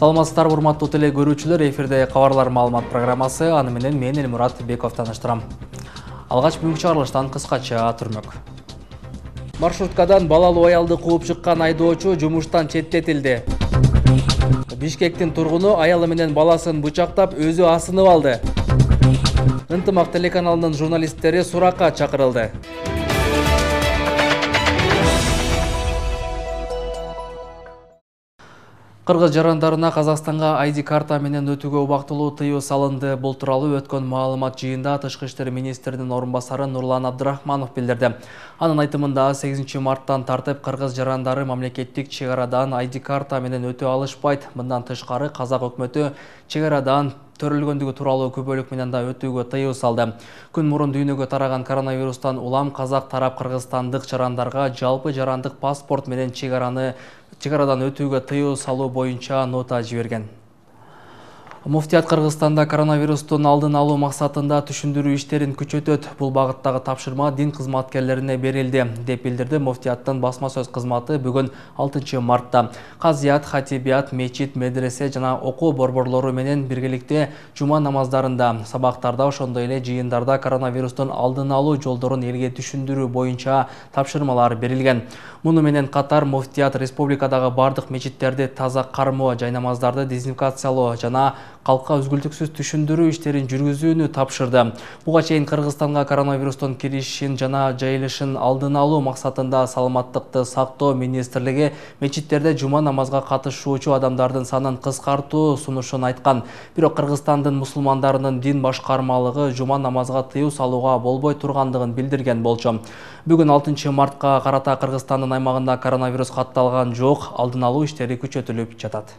Саламатсыздар, урматтуу теле көрүүчүлөр, эфирде кабарлар маалымат программасы, аны менен мен Элмурат Беков таныштырам. Алгач бүгүнкү чыгарылыштан кыскача түрмөк. Маршруткадан балалуу аялды кууп чыккан айдоочу жумуштан четтетилди. Бишкектин тургуну аялы менен баласын бычактап өзү асынып алды. Ынтымак телеканалынын журналисттери суракка чакырылды. Кыргыз жарандарына Казакстанга ID карта менен өтүүгө убактылуу тыюу салынды. Бул тууралуу өткөн маалымат жыйында Тышкы иштер министринин орун басары Нурлан Абдрахманов билдирди. Анын айтымында 8 марттан тартып кыргыз жарандары мамлекеттик чек арадан ID карта менен өтө алышпайт. Мындан тышкары Казак өкмөтү чек арадан төрөлгөндүгү тууралуу күбөлүк менен да өтүүгө тыюу салды. Күн мурун дүйнөгө тараган коронавирустан улам Казак тарап кыргызстандык жарандарга жалпы жарандык паспорт менен чек арадан өтүүгө тыюу салуу боюнча нота жиберген. Муфтият Кыргызстанда коронавирустун алдын алуу максатында түшүндүрүү иштерин күчөтөт. Бул багыттагы тапшырма дин кызматкерлерине берилди, деп билдирди Муфтияттын басма сөз кызматы бүгүн 6 мартта. Казият, хатибият, мечит, медресе жана окуу борборлору менен биргеликте жума намаздарында, сабактарда, ошондой эле жыйындарда коронавирустун алдын алуу жолдорун элге түшүндүрүү боюнча тапшырмалар берилген. Муну менен катар Муфтият республикадагы бардык мечиттерди таза кармоо, жай намаздарды дезинфекциялоо жана калкка үзгүлтүксүз түшүндүрүү иштерин жүргүзүүнү тапшырды. Буга чейин Кыргызстанга коронавирустун киришин жана жайылышын алдын алуу максатында Саламаттыкты сактоо министрлиги мечиттерде жума намазга катышуучу адамдардын санын кыскартуу сунушун айткан. Бирок Кыргызстандын мусулмандарынын дин башкармалыгы жума намазга тыюу салууга болбой тургандыгын билдирген болчу. Бүгүн 6 мартка карата Кыргызстандын аймагында коронавирус катталган жок, алдын алуу иштери күчөтүлүп жатат.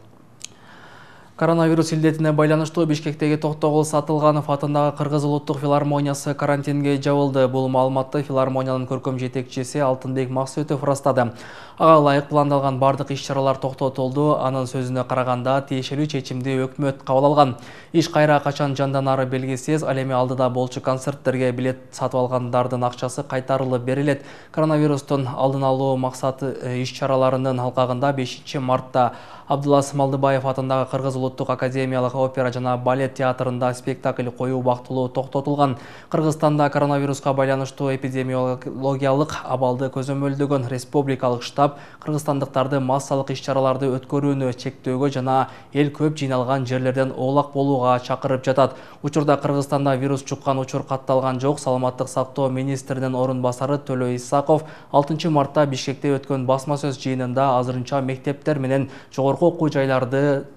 Коронавирус илдетине байланыштуу Бишкектеги Токтогул Сатылганов атындагы Кыргыз улуттук филармониясы карантинге жабылды. Бул маалыматты филармониянын көркөм жетекчиси Алтынбек Максөтов ырастады. Ага ылайык пландалган бардык иш-чаралар токтотулду. Анын сөзүнө караганда, тиешелүү чечимди өкмөт кабыл алган. Иш кайра качан жанданары белгисиз, ал эми алдыда болчу концерттерге билет сатып алгандардын акчасы кайтарылып берилет. Коронавирустун алдын алуу максаты иш-чараларынын алкагында 5 мартта Абдулас Малдыбаев атындагы Кыргыз улуттук академиялык опера жана балет театрында спектакль коюу убактылуу токтотулган. Кыргызстанда коронавируска байланыштуу эпидемиологиялык абалды көзөмөлдөгөн республикалык штаб кыргызстандыктарды массалык иш-чараларды өткөрүүнү чектөөгө жана эл көп жыйналган жерлерден оолак болууга чакырып жатат. Учурда Кыргызстанда вирус чуккан учур катталган жок. Саламаттык сактоо министринин орун басары Төлө Исаков 6 мартта Бишкекте өткөн басма сөз жыйынында азырынча мектептер менен жогорку окуу жайларды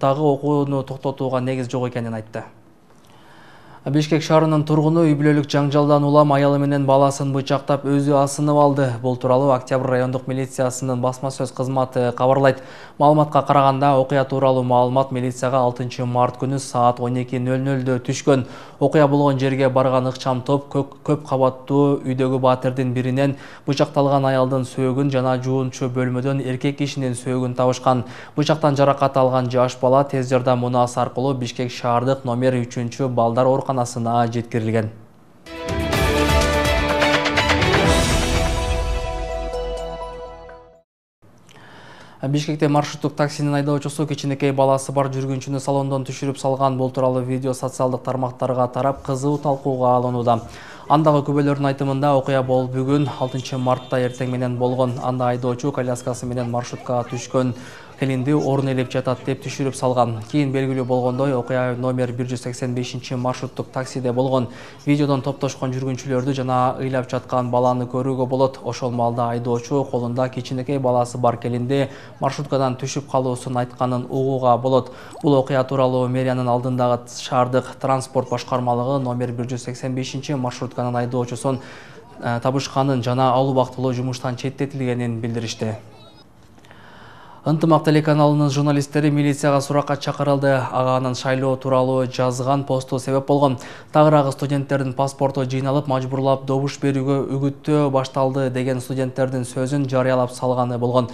дагы окууну токтотууга негиз жок экенин айтты. Бишкек шаарынын тургуну үй бүлөлүк жаңжалдан улам аялы менен баласын бычактап өзү асынып алды. Бул тууралуу Октябрь райондук милициясынын басма сөз кызматы кабарлайт. Маалыматка караганда, окуя тууралуу маалымат милицияга 6 март күнү саат 12:00 түшкөн. Окуя болгон жерге барган ыкчам топ көп кабаттуу үйдөгү батирдин биринен бычакталган аялдын сөөгүн жана жуунчу бөлмөдөн эркек кишинин сөөгүн табышкан. Бычактан жаракат алган жаш бала тез жардам мунаасы аркылуу Бишкек шаардык номер 3 балдар ооруканасына жеткирилген. Бишкекте маршруттук таксинин айдоочусу кичинекей баласы бар жүргүнчүнү салондон түшүрүп салган. Бул тууралуу видео социалдык тармактарга тарап кызуу талкууга алынууда. Андагы күбөлөрдүн айтымында, окуя бүгүн 6 мартта эртең менен болгон. Анда айдоочу коляскасы менен маршруткага түшкөн келинди орун ээлеп жатат деп түшүрүп салган. Кийин белгилүү болгондой, окуя номер 185 маршруттук таксиде болгон. Видеодон топтошкон жүргүнчүлөрдү жана ыйлап жаткан баланы көрүүгө болот. Ошол маалда айдоочу колунда кичинекей баласы бар келинди маршруткадан түшүп калуусун айтканын угууга болот. Бул окуя тууралуу мэриянын алдындагы шаардык транспорт башкармалыгы номер 185 маршрутканын айдоочусун табышканын жана ал убактылуу жумуштан четтетилгенин билдиришти. Ынтымак телеканалынын журналисттери милицияга суракка чакырылды. Ага анын шайлоо тууралуу жазган посту себеп болгон. Тагыраагы студенттердин паспорту жыйналып, мажбурлап добуш берүүгө үгүттөө башталды деген студенттердин сөзүн жарыялап салганы болгон.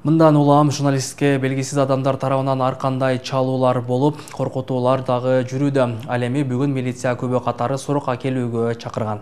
Мындан улам журналистке белгисиз адамдар тарабынан ар кандай чалуулар болуп, коркутуулар дагы жүрүүдө. Ал эми бүгүн милиция күбө катары суракка келүүгө чакырган.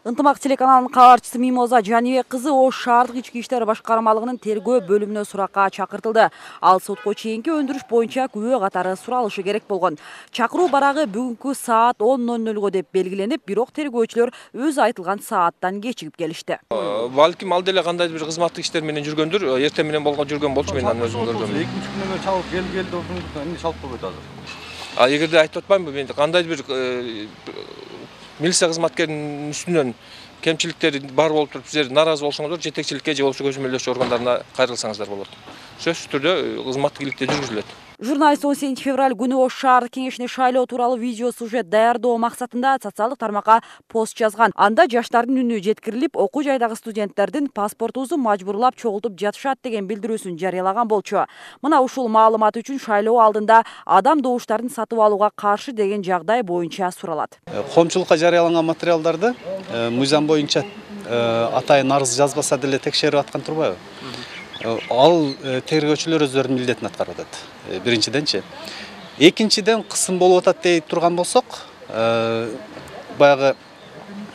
Ынтымак телеканалынын кабарчысы Мимоза Жанибек кызы Ош шаардык ички иштер башкармалыгынын тергөө бөлүмүнө суракка чакыртылды. Ал сотко чейинки өндүрүш боюнча күбө катары суралышы керек болгон. Чакыруу барагы бүгүнкү саат 10:00 деп белгиленип, бирок тергөөчүлөр өз айтылган сааттан кечигип келишти. Балким ал деле кандайдыр бир кызматтык иштер менен жүргөндүр. Эртең менен жүргөн болчу, мен аны өзүм көргөм. Экинчи күнүнө чалып келди, эмне чалып койбойт азыр. Эгерде айтып атпаймынбы, мен кандайдыр бир милиция кызматкеринин үстүнөн кемчиликтер бар болуп туруп, сиздер нааразы болсоңуздар, жетекчиликке же болбосо көзөмөлдөөчү органдарына кайрылсаңыздар болот. Сөзсүз түрдө кызматтык иликте жүргүзүлөт. Журналист 18 февраль күнү Ош шаардык кеңешине шайлоо тууралуу видео сюжет даярдоо максатында социалдык тармакка пост жазган. Анда жаштардын үнү жеткирилип, окуу жайдагы студенттердин паспортубузду мажбурлап чогултуп жатышат деген билдирүүсүн жарыялаган болчу. Мына ушул маалымат үчүн шайлоо алдында адам добуштарын сатып алууга каршы деген жагдай боюнча суралат. Коомчулукка жарыяланган материалдарды мыйзам боюнча атайын арыз жазбаса деле текшерип аткан турбайбы? Ал тергөөчүлөр өздөрүнүн милдетин аткарып атат. Биринчиденчи. Экинчиден кысым болуп атат дей турган болсок, баягы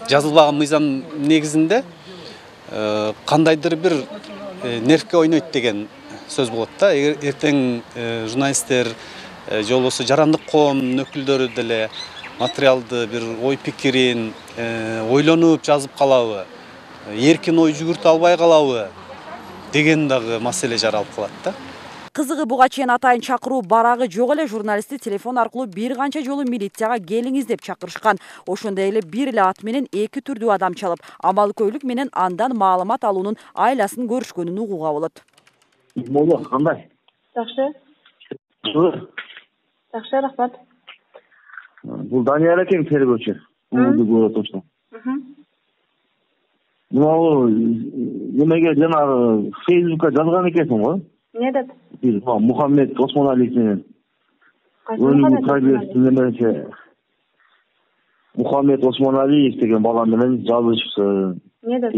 жазылбаган мыйзам негизинде кандайдыр бир нервке ойнойт деген сөз болот да. Эртең журналисттер же болбосо жарандык коом өкүлдөрү деле материалды бир ой пикирин ойлонуп жазып калабы, эркин ой жүгүртө албай калабы деген дагы маселе жаралып калат да. Кызыгы буга чейин атайын чакыруу барагы жок эле журналистти телефон аркылуу бир канча жолу милицияга келиңиз деп чакырышкан. Ошондой эле бир эле ат менен эки түрдүү адам чалып, амалкөйлүк менен андан маалымат алуунун айласын көрүшкөнүн угууга болот. Моло, кандай? Жакшы. Жакшы, рахмат. Бул Данияр экен тергөөчү. Муну көрөт ошто. Мынау немеге жанагы Фейсбукка жазган экенсиң го? Не деп? Бир Мухаммед Осмоналиев менен. Өнүгүү тarbiyesi немесе Мухаммед Осмоналиев деген бала менен жазышыпсың. Не деп?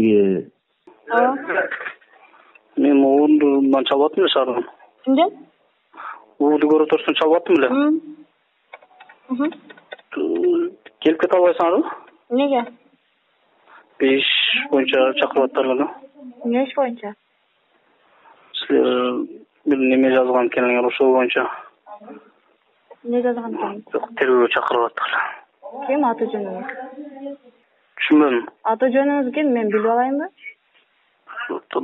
Мен уурундан чалып аттым эле шаардан. Кимден? Уурду көрүп турсун чалып аттым эле. Келип кете албайсыңарбы? Неге? Иш боюнча чакырып аттар да. Не иш боюнча? Силер бир неме жазган экениңер, ошол боюнча. Не жазган экен? Тергөө чакырып аттык. Ким аты жөнүңүз? Түшүнбөдүм. Аты жөнүңүз ким? Мен билип алайынбы?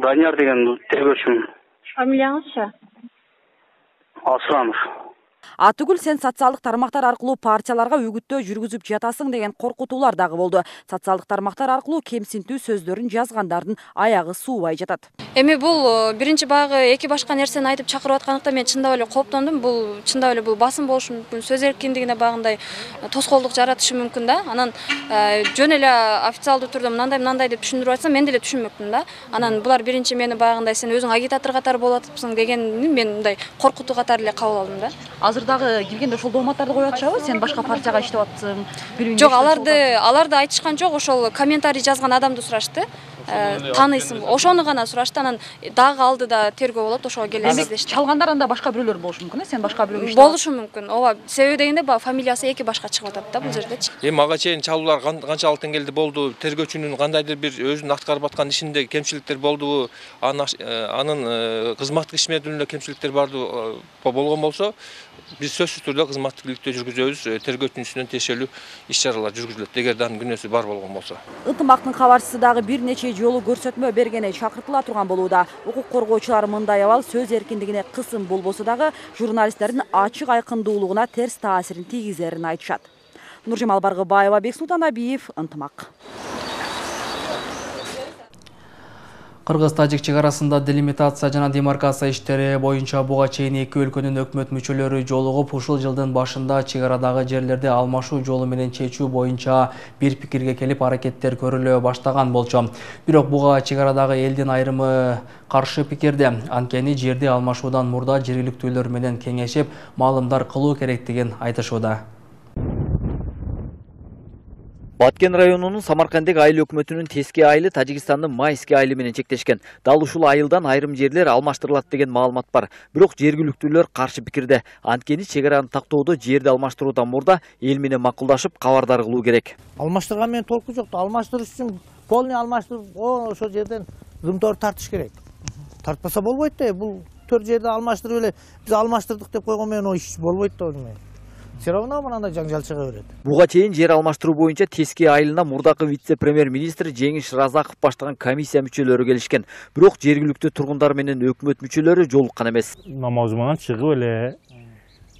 Данияр деген тергөөчүмүн. Фамилияңызчы? Асранов. Атыгүл, сен социалдык тармактар аркылуу партияларга үгүттөө жүргүзүп жатасың деген коркутуулар дагы болду. Социалдык тармактар аркылуу кемсинтүү сөздөрүн жазгандардын аягы суубай жатат. Эми бул биринчи багы эки башка нерсени айтып чакырып аткандыктан мен чындап эле кооптондум. Бул чындап эле бул басым болушу мүмкүн, сөз эркиндигине багындай тоскоолдук жаратышы мүмкүн да. Анан жөн эле официалдуу түрдө мындай деп түшүндүрүп айтсам, мен деле түшүнмөкмүн да. Анан булар биринчи мени багындай сен өзүң агитатор катары болуп атыпсың дегенин мен мындай коркутуу катары эле кабыл алдым да. Азыр дагы келгенде ошол дооматтарды коюп атышабы? Сен башка партияга иштеп атсың, билбейм. Жок, аларды айтышкан жок, ошол комментарий жазган адамды сурашты. Тааныйсың, ошону гана сурашты. Анан дагы алдыда тергөө болот, ошого келесиз дешти. Чалгандар анда башка бирөөлөр болушу мүмкүн, сен башка бирөөгө иштеп. Болушу мүмкүн. Ооба, себеби дегенде баягы фамилиясы эки башка чыгып атат да бул жердечи. Эми ага чейин чалуулар канчалык деңгээлде болду? Тергөөчүнүн кандайдыр бир өзүнүн аткарып аткан ишинде кемчиликтер болдубу? Анын кызматтык ишмердүүлүгүндө кемчиликтер бардыбы? Болгон болсо, биз сөзсүз түрдө кызматтык иликтөө жүргүзөбүз. Тергөөчүнүн үстүнөн тиешелүү иш-чаралар жүргүзүлөт, эгерде анын күнөөсү бар болгон болсо. Ынтымактын кабарчысы дагы бир нече жолу көрсөтмө бергени чакыртыла турган болууда. Укук коргоочулар мындай абал сөз эркиндигине кысым болбосо дагы журналисттердин ачык айкындуулугуна терс таасирин тийгизерин айтышат. Нуржамал Баргыбаева, Бексултан Абиев, Ынтымак. Кыргыз-Тажик чегарасында делимитация жана демаркация иштери боюнча буга чейин эки өлкөнүн өкмөт мүчөлөрү жолугуп, ушул жылдын башында чегарадагы жерлерди алмашуу жолу менен чечүү боюнча бир пикирге келип аракеттер көрүлө баштаган болчу. Бирок буга чегарадагы элдин айрымы каршы пикирде. Анткени жерди алмашуудан мурда жергиликтүүлөр менен кеңешип, маалымдар кылуу керектигин айтышууда. Баткен районунун Самаркандек айыл өкмөтүнүн Тески айылы Тажикстандын Майский айылы менен чектешкен. Дал ушул айылдан айрым жерлер алмаштырылат деген маалымат бар. Бирок жергиликтүүлөр каршы пикирде. Анткени чек араны тактоодо жерди алмаштыруудан мурда эл менен макулдашып кабардар кылуу керек. Алмаштырган менен толку жок. Алмаштырыш үчүн полный алмаштырып, ошол жерден зымтор тартыш керек. Тартпаса болбойт да. Бул төр жерди алмаштырып эле биз алмаштырдык деп койгон менен иш болбойт да. Все равно мынандай жаңжал чыга берет. Буга чейин жер алмаштыруу боюнча Тески айылына мурдакы вице-премьер-министр Жеңиш Разаков баштаган комиссия мүчөлөрү келишкен. Бирок жергиликтүү тургундар менен өкмөт мүчөлөрү жолуккан эмес. Намаз менен чыгып эле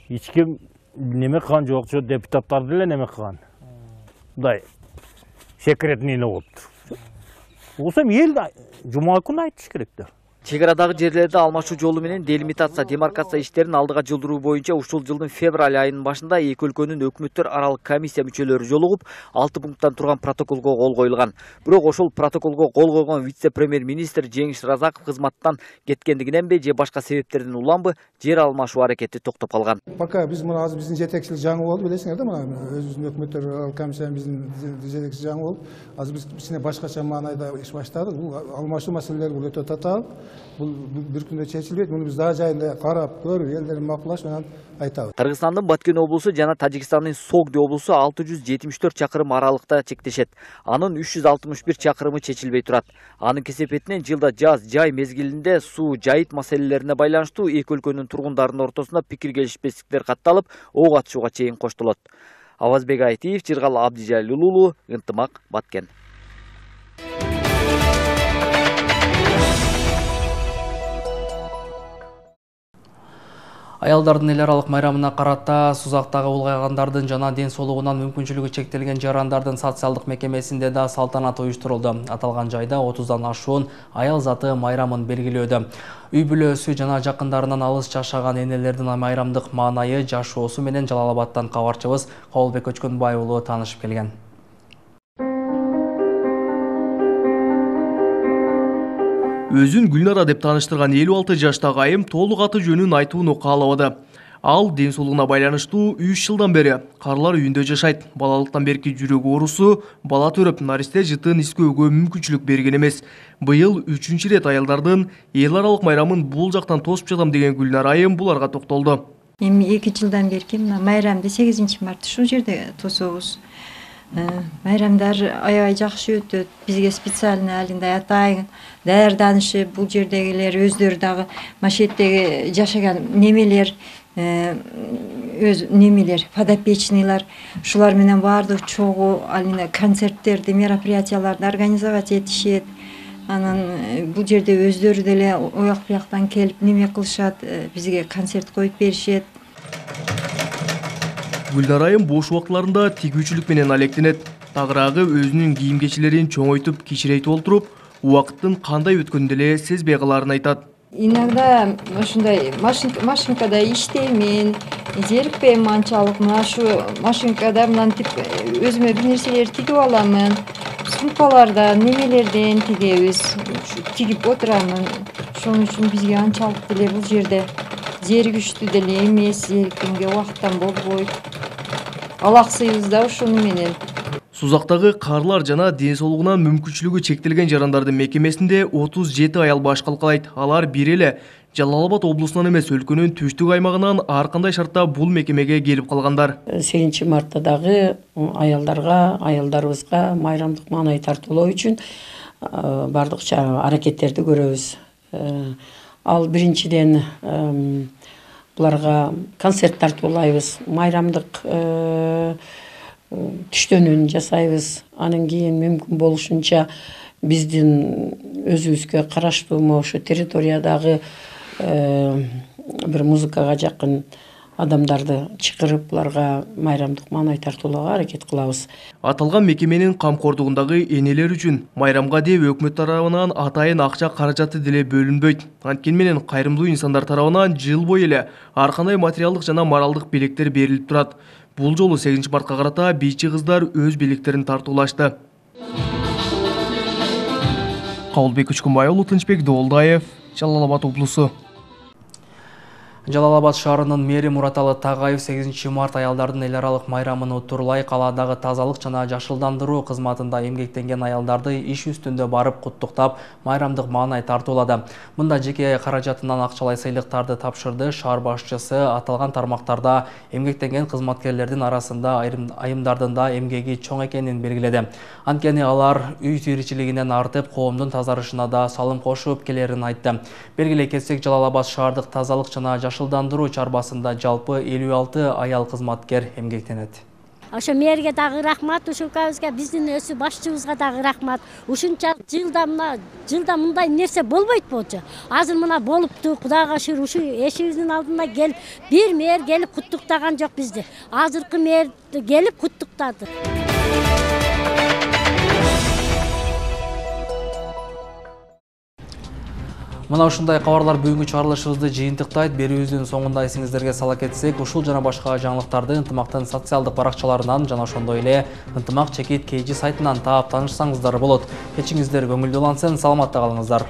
эч ким неме кылган жок, депутаттар деле неме кылган. Мындай секретный эле болуптур. Болсом эл жума күнү айтыш керек да. Чек арадагы жерлерди алмашуу жолу менен делимитация, демаркация иштерин алдыга жылдыруу боюнча ушул жылдын февраль айынын башында эки өлкөнүн өкмөттөр аралык комиссия мүчөлөрү жолугуп, 6 пункттан турган протоколго кол коюлган. Бирок ошол протоколго кол койгон вице-премьер-министр Жеңиш Разаков кызматтан кеткендигиненби же башка себептерден уланбы, жер алмашуу аракети токтоп калган. Пока биз мына азыр биздин жетекчилик жаңы болду, билесиңер да, мына өзүбүздүн өкмөттөр аралык комиссиянын биздин жетекчиси жаңы болуп, азыр биз кичине башкача маанайда иш баштадык. Бул алмашуу маселелери бул өтө татаал. Бул бир күндө чечилбейт. Муну биз дагы жайында карап, көрүп, элдердин макулдаш менен айтабыз. Кыргызстандын Баткен облусу жана Тажикстандын Согди облусу 674 чакырым аралыкта чектешет. Анын 361 чакырымы чечилбей турат. Анын кесепетинен жылда жаз, жай мезгилинде суу жайыт маселелерине байланыштуу эки өлкөнүн тургундарынын ортосунда пикир келишпестиктер катталып, ок атышууга чейин коштолот. Авазбек Айтиев, Жыргал Абдижалил уулу, Ынтымак, Баткен. Аялдардын эл аралык майрамына карата Сузактагы улгайгандардын жана ден соолугунан мүмкүнчүлүгү чектелген жарандардын социалдык мекемесинде да салтанат уюштурулду. Аталган жайда 30дан ашуун аял заты майрамын белгилөөдө. Үй бүлөсү жана жакындарынан алыс жашаган энелердин майрамдык маанайы жашоосу менен Жалал Абадтан кабарчыбыз Кабылбек Көчкөнбай уулу таанышып келген. Өзүн Гүлнара деп тааныштырган 56 жаштагы айым толук аты жөнүн айтууну каалабады. Ал ден соолугуна байланыштуу 3 жылдан бери карлар үйүндө жашайт. Балалыктан берки жүрөк оорусу, бала төрөп, наристе жытын искөөгө мүмкүнчүлүк берген эмес. Быйыл 3-чү рет аялдардын эл аралык майрамын бул жактан тосуп жатам деген Гүлнара айым буларга токтолду. Эми 2 жылдан берки мына майрамды 8-март ушул жерде тособуз. Майрамдар аябай жакшы өтөт. Бизге специально алындай атайын даярданышып, бул жердегилер өздөрү дагы машеттеги жашаган немелер, өз немелер, подопечныйлар, ушулар менен баардык чогуу алына концерттерди, мероприятияларды организовать этишет. Анан бул жерде өздөрү деле ояк бияктан келип неме кылышат, бизге концерт коюп беришет. Гүлнара айым бош убактыларында тигүүчүлүк менен алектенет. Тагыраагы өзүнүн кийим кечилерин чоңойтуп, кичирейтип олтуруп, убакыттын кандай өткөнүн деле сезбей каларын айтат. Иногда ушундай машинкада иштеймин, зерикпейм анчалык. Мына ушу машинкада мынтип өзүмө бир нерселерди тигип аламын. Сумкаларда немелерден тигебиз, тигип отурамын. Ошон үчүн бизге анчалык деле бул жерде зеригиштүү деле эмес, зериккенге убакыттан болбойт. Алаксыйбыз да ошону менен. Сузактагы карлар жана ден соолугунан мүмкүнчүлүгү чектелген жарандардын мекемесинде 37 аял баш калкалайт. Алар бир эле Жалал Абад облусунан эмес, өлкөнүн түштүк аймагынан ар кандай шартта бул мекемеге келип калгандар. 8-мартта дагы аялдарыбызга майрамдык маанай тартуулоо үчүн бардыкча аракеттерди көрөбүз. Ал биринчиден буларга концерт тартуулайбыз, майрамдык түштөнүүн жасайбыз. Анан кийин мүмкүн болушунча биздин өзүбүзгө караштуу ошо территориядагы бир музыкага жакын адамдарды чакырып, буларга майрамдык маанай тартуулоого аракет кылабыз. Аталган мекеменин камкордугундагы энелер үчүн майрамга деп өкмөт тарабынан атайын акча каражаты деле бөлүнбөйт. Анткени менен кайрымдуу инсандар тарабынан жыл бою эле ар кандай материалдык жана моралдык белектер берилип турат. Бул жолу 8-мартка карата бийчи кыздар өз белектерин тартуулашты. Кабылбек Көчкөнбай уулу, Тынчбек Доолдаев, Жалал Абад облусу. Жалал Абад шаарынын мэри Мураталы Тагайев 8 март аялдардын эл аралык майрамын уттурлай каладагы тазалык жана жашылдандыруу кызматында эмгектенген аялдарды иш үстүндө барып куттуктап, майрамдык маанай тартуулады. Мында жеке каражатынан акчалай сыйлыктарды тапшырды. Шаар башчысы аталган тармактарда эмгектенген кызматкерлердин арасында айымдардын да эмгеги чоң экенин белгиледи. Анткени алар үй тиричилигинен артып, коомдун тазарышына да салым кошуп келерин айтты. Белгилей кетсек, Жалал Абад шаардык тазалык жана жашылдандыруу чарбасында жалпы 56 аял кызматкер эмгектенет. Ошо мэрге дагы рахмат, ушункабызга, биздин өсү башчыбызга дагы рахмат. Ушунча жылда мындай нерсе болбойт болчу. Азыр мына болупту, Кудайга шүгүр, ушу эшигибиздин алдына келип, бир мэр келип куттуктаган жок бизди. Азыркы мэр келип куттуктады. Мына ушундай кабарлар бүгүнкү чыгарылышыбызды жыйынтыктайт. Берүүбүздүн соңунда эсиңиздерге сала кетсек, ушул жана башка жаңылыктарды ынтымактын социалдык баракчаларынан жана ошондой эле ынтымак чекит KG сайтынан таап таанышсаңыздар болот. Кечиңиздер көңүлдүү улансын, саламатта калыңыздар.